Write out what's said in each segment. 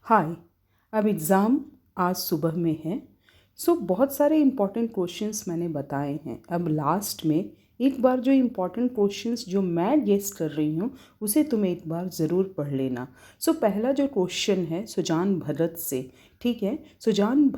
हाय। अब एग्ज़ाम आज सुबह में है। बहुत सारे इम्पॉर्टेंट क्वेश्चंस मैंने बताए हैं। अब लास्ट में एक बार जो इम्पॉर्टेंट क्वेश्चंस जो मैं गेस कर रही हूँ उसे तुम एक बार ज़रूर पढ़ लेना। पहला जो क्वेश्चन है सुजान भरत से, ठीक है। सुजान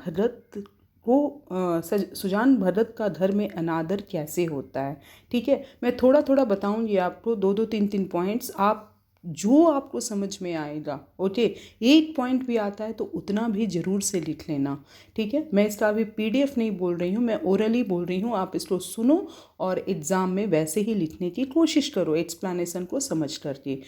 भरत का धर्म में अनादर कैसे होता है, ठीक है। मैं थोड़ा थोड़ा बताऊंगी आपको, दो दो तीन तीन पॉइंट्स, आप जो आपको समझ में आएगा, ओके। एक पॉइंट भी आता है तो उतना भी ज़रूर से लिख लेना, ठीक है। मैं इसका अभी पीडीएफ नहीं बोल रही हूँ, मैं ओरली बोल रही हूँ। आप इसको सुनो और एग्ज़ाम में वैसे ही लिखने की कोशिश करो, एक्सप्लेनेशन को समझ करके।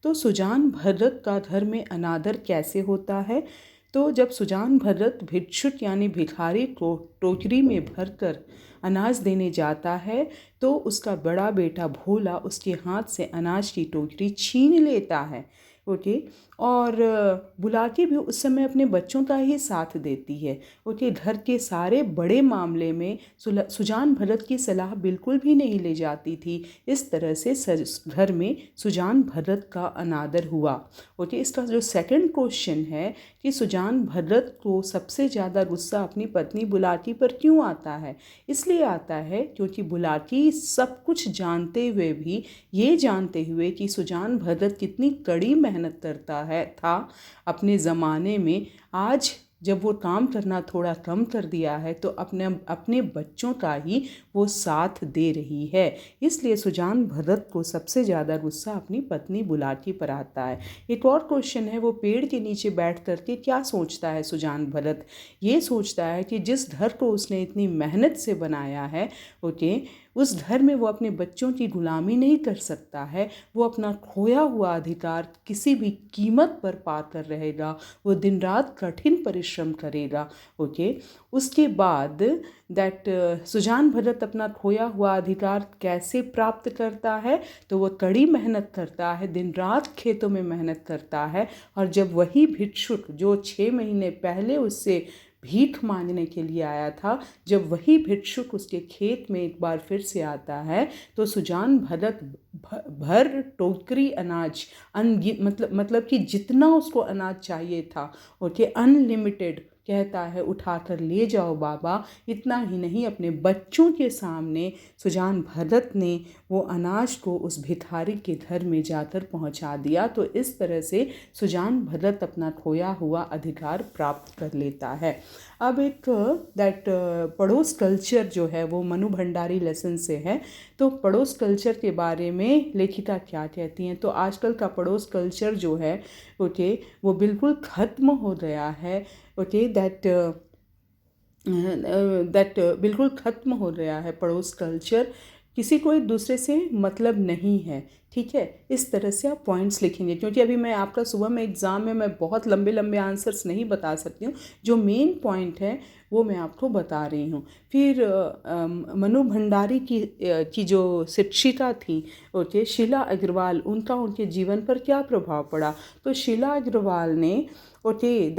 तो सुजान भरत का धर्म में अनादर कैसे होता है। तो जब सुजान भरत भिक्षुक यानी भिखारी को टोकरी में भरकर अनाज देने जाता है तो उसका बड़ा बेटा भोला उसके हाथ से अनाज की टोकरी छीन लेता है, ओके। और बुलाकी भी उस समय अपने बच्चों का ही साथ देती है, ओके। घर के सारे बड़े मामले में सुजान भरत की सलाह बिल्कुल भी नहीं ले जाती थी। इस तरह से घर में सुजान भरत का अनादर हुआ, ओके। इसका जो सेकंड क्वेश्चन है कि सुजान भरत को सबसे ज़्यादा गुस्सा अपनी पत्नी बुलाकी पर क्यों आता है। इसलिए आता है क्योंकि बुलाकी सब कुछ जानते हुए भी, ये जानते हुए कि सुजान भरत कितनी कड़ी मेहनत करता था अपने ज़माने में, आज जब वो काम करना थोड़ा कम कर दिया है तो अपने अपने बच्चों का ही वो साथ दे रही है। इसलिए सुजान भरत को सबसे ज़्यादा गुस्सा अपनी पत्नी बुलाकी पर आता है। एक और क्वेश्चन है, वो पेड़ के नीचे बैठ करके क्या सोचता है सुजान भरत। ये सोचता है कि जिस घर को उसने इतनी मेहनत से बनाया है, ओके, उस घर में वो अपने बच्चों की गुलामी नहीं कर सकता है। वो अपना खोया हुआ अधिकार किसी भी कीमत पर पाकर रहेगा। वो दिन रात कठिन परिश्रम करेगा, ओके। उसके बाद सुजान भरत अपना खोया हुआ अधिकार कैसे प्राप्त करता है। तो वो कड़ी मेहनत करता है, दिन रात खेतों में मेहनत करता है। और जब वही भिक्षुक जो 6 महीने पहले उससे भीख मांगने के लिए आया था, जब वही भिक्षुक उसके खेत में एक बार फिर से आता है तो सुजान भरत भर टोकरी अनाज, मतलब कि जितना उसको अनाज चाहिए था, ओके, अनलिमिटेड, कहता है उठाकर ले जाओ बाबा। इतना ही नहीं, अपने बच्चों के सामने सुजान भरत ने वो अनाज को उस भिखारी के घर में जाकर पहुंचा दिया। तो इस तरह से सुजान भरत अपना खोया हुआ अधिकार प्राप्त कर लेता है। अब एक पड़ोस कल्चर जो है वो मनु भंडारी लेसन से है। तो पड़ोस कल्चर के बारे में लेखिका क्या कहती हैं। तो आजकल का पड़ोस कल्चर जो है, ओके, वो बिल्कुल ख़त्म हो गया है, ओके। बिल्कुल ख़त्म हो गया है पड़ोस कल्चर। किसी को एक दूसरे से मतलब नहीं है, ठीक है। इस तरह से आप पॉइंट्स लिखेंगे, क्योंकि अभी मैं आपका सुबह में एग्ज़ाम में मैं बहुत लंबे लंबे आंसर्स नहीं बता सकती हूँ। जो मेन पॉइंट है वो मैं आपको बता रही हूँ। फिर मनु भंडारी की जो शिक्षिका थी, ओके, शीला अग्रवाल, उनका उनके जीवन पर क्या प्रभाव पड़ा। तो शीला अग्रवाल ने, ओके,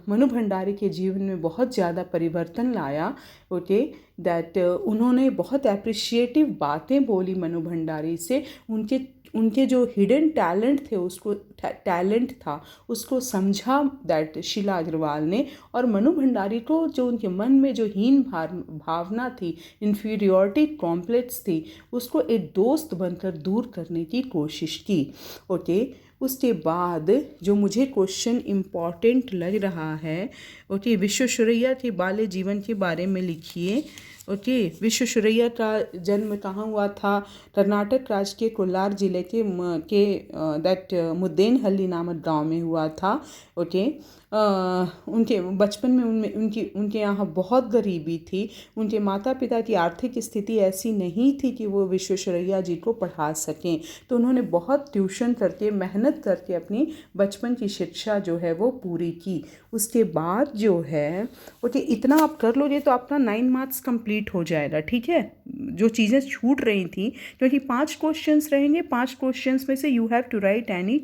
मनु भंडारी के जीवन में बहुत ज़्यादा परिवर्तन लाया, ओके। उन्होंने बहुत अप्रिशिएटिव बातें बोली मनु भंडारी से। उनके जो हिडन टैलेंट था उसको समझा शीला अग्रवाल ने। और मनु भंडारी को जो उनके मन में जो हीन भावना थी, इन्फीरियॉरिटी कॉम्प्लेक्स थी, उसको एक दोस्त बनकर दूर करने की कोशिश की, ओके। उसके बाद जो मुझे क्वेश्चन इम्पॉर्टेंट लग रहा है, ओके, विश्वेश्वरैया के बाल्य जीवन के बारे में लिखिए, ओके। विश्वेश्वरैया का जन्म कहाँ हुआ था। कर्नाटक राज्य के कोलार जिले के मुद्देनहल्ली नामक गांव में हुआ था, ओके। उनके बचपन में उनके यहाँ बहुत गरीबी थी। उनके माता पिता की आर्थिक स्थिति ऐसी नहीं थी कि वो विश्वेश्वरैया जी को पढ़ा सकें। तो उन्होंने बहुत ट्यूशन करके, मेहनत करके अपनी बचपन की शिक्षा जो है वो पूरी की। उसके बाद जो है, ओके, इतना आप कर लोगे तो आपका 9 मार्क्स कंप्लीट हो जाएगा, ठीक है। जो चीज़ें छूट रही थी, क्योंकि 5 क्वेश्चंस रहेंगे, 5 क्वेश्चंस में से you have to write any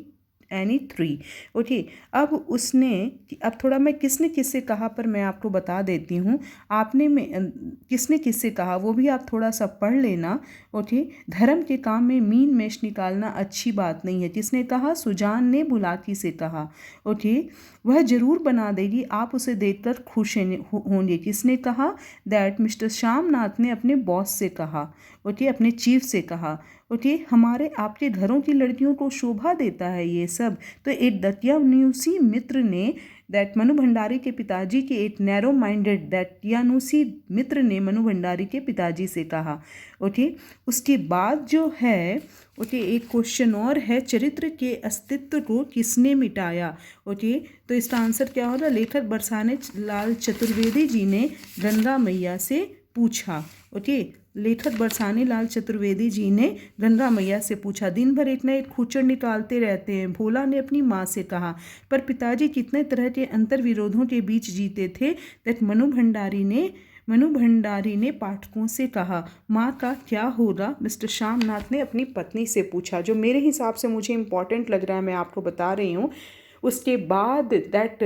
any three. Okay, अब उसने, अब थोड़ा मैं किसने किससे कहा पर मैं आपको बता देती हूँ। आपने में किसने किससे कहा वो भी आप थोड़ा सा पढ़ लेना। ओके, धर्म के काम में मीन मेष निकालना अच्छी बात नहीं है। किसने कहा? सुजान ने बुलाकी से कहा। ओके, वह जरूर बना देगी, आप उसे देखकर खुश होंगे। किसने कहा? दैट मिस्टर श्यामनाथ ने अपने बॉस से कहा। ओके, अपने चीफ से कहा। ओके, हमारे आपके घरों की लड़कियों को शोभा देता है ये सब। तो एक दत्यानुसी मित्र ने, दैट मनु भंडारी के पिताजी के, एक नैरो माइंडेड दत्यानुसी मित्र ने मनु भंडारी के पिताजी से कहा। ओके, उसके बाद जो है, ओके, एक क्वेश्चन और है, चरित्र के अस्तित्व को किसने मिटाया? ओके, तो इसका आंसर क्या होगा? लेखक बरसाने लाल चतुर्वेदी जी ने गंगा मैया से पूछा। ओके, लेखक बरसाने लाल चतुर्वेदी जी ने गंगा मैया से पूछा। दिन भर एक न एक खूचड़ निकालते रहते हैं, भोला ने अपनी माँ से कहा। पर पिताजी कितने तरह के अंतर विरोधों के बीच जीते थे। दैट मनु भंडारी ने पाठकों से कहा। माँ का क्या होगा? मिस्टर श्यामनाथ ने अपनी पत्नी से पूछा। जो मेरे हिसाब से मुझे इम्पॉर्टेंट लग रहा है, मैं आपको बता रही हूँ। उसके बाद दैट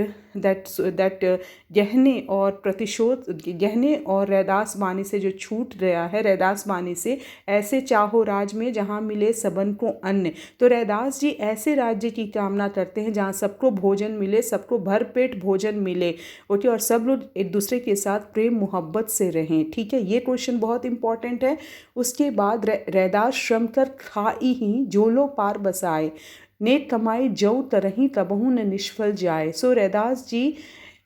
गहने और प्रतिशोध, गहने और रैदास बानी से जो छूट गया है, रैदास बानी से, ऐसे चाहो राज में जहाँ मिले सबन को अन्न। तो रैदास जी ऐसे राज्य की कामना करते हैं जहाँ सबको भोजन मिले, सबको भरपेट भोजन मिले। ओके, और सब लोग एक दूसरे के साथ प्रेम मोहब्बत से रहें। ठीक है, ये क्वेश्चन बहुत इंपॉर्टेंट है। उसके बाद रैदास श्रम कर खाई ही जोलो पार बसाए, नेक कमाई जऊ तरही तबहू न निष्फल जाए। सो रैदास जी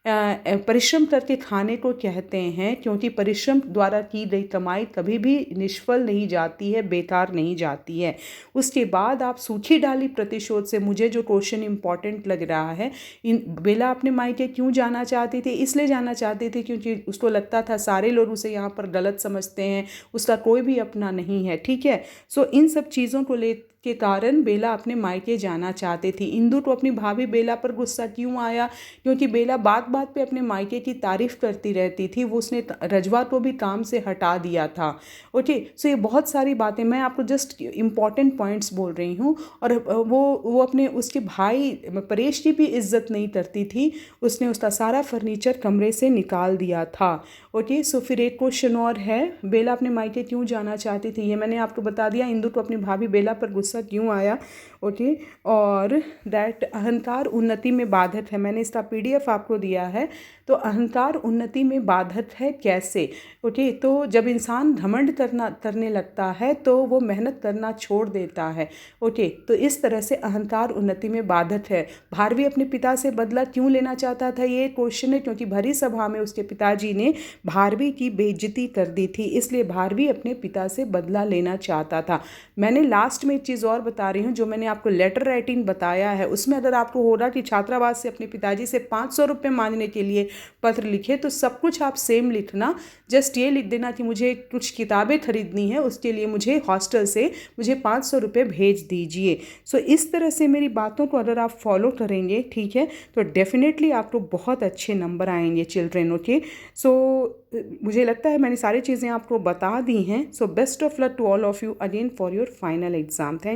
परिश्रम करके खाने को कहते हैं, क्योंकि परिश्रम द्वारा की गई कमाई कभी भी निष्फल नहीं जाती है, बेकार नहीं जाती है। उसके बाद आप सूखी डाली प्रतिशोध से, मुझे जो क्वेश्चन इंपॉर्टेंट लग रहा है, बेला अपने मायके क्यों जाना चाहती थी? इसलिए जाना चाहती थी क्योंकि उसको लगता था सारे लोग उसे यहाँ पर गलत समझते हैं, उसका कोई भी अपना नहीं है। ठीक है, सो इन सब चीज़ों को के कारण बेला अपने मायके जाना चाहती थी। इंदु को अपनी भाभी बेला पर गुस्सा क्यों आया? क्योंकि बेला बात बात पे अपने मायके की तारीफ करती रहती थी। वो उसने रजवा को भी काम से हटा दिया था। ओके, सो ये बहुत सारी बातें, मैं आपको जस्ट इम्पॉर्टेंट पॉइंट्स बोल रही हूँ। और वो अपने उसके भाई परेश की भी इज्जत नहीं करती थी। उसने उसका सारा फर्नीचर कमरे से निकाल दिया था। ओके, सो फिर एक क्वेश्चन और है, बेला अपने मायके क्यों जाना चाहती थी? ये मैंने आपको बता दिया। इंदु को अपनी भाभी बेला पर गुस्सा क्यों आया? ओके, और दैट अहंकार उन्नति में बाधक है। मैंने इसका PDF आपको दिया है। तो अहंकार उन्नति में बाधक है कैसे? ओके, तो जब इंसान घमंड करने लगता है तो वो मेहनत करना छोड़ देता है। ओके, तो इस तरह से अहंकार उन्नति में बाधक है। भारवी अपने पिता से बदला क्यों लेना चाहता था? ये क्वेश्चन है, क्योंकि भरी सभा में उसके पिताजी ने भारवी की बेइज्जती कर दी थी, इसलिए भारवी अपने पिता से बदला लेना चाहता था। मैंने लास्ट में एक चीज़ और बता रही हूँ, जो मैंने आपको लेटर राइटिंग बताया है, उसमें अगर आपको हो रहा कि छात्रावास से अपने पिताजी से 500 रुपये मांगने के लिए पत्र लिखे, तो सब कुछ आप सेम लिखना। जस्ट ये लिख देना कि मुझे कुछ किताबें खरीदनी है, उसके लिए मुझे हॉस्टल से मुझे 500 रुपये भेज दीजिए। सो इस तरह से मेरी बातों को अगर आप फॉलो करेंगे, ठीक है, तो डेफिनेटली आपको बहुत अच्छे नंबर आएंगे चिल्ड्रेन। ओके, सो मुझे लगता है मैंने सारी चीज़ें आपको बता दी हैं। So best of luck to all of you again for your final exam. Thank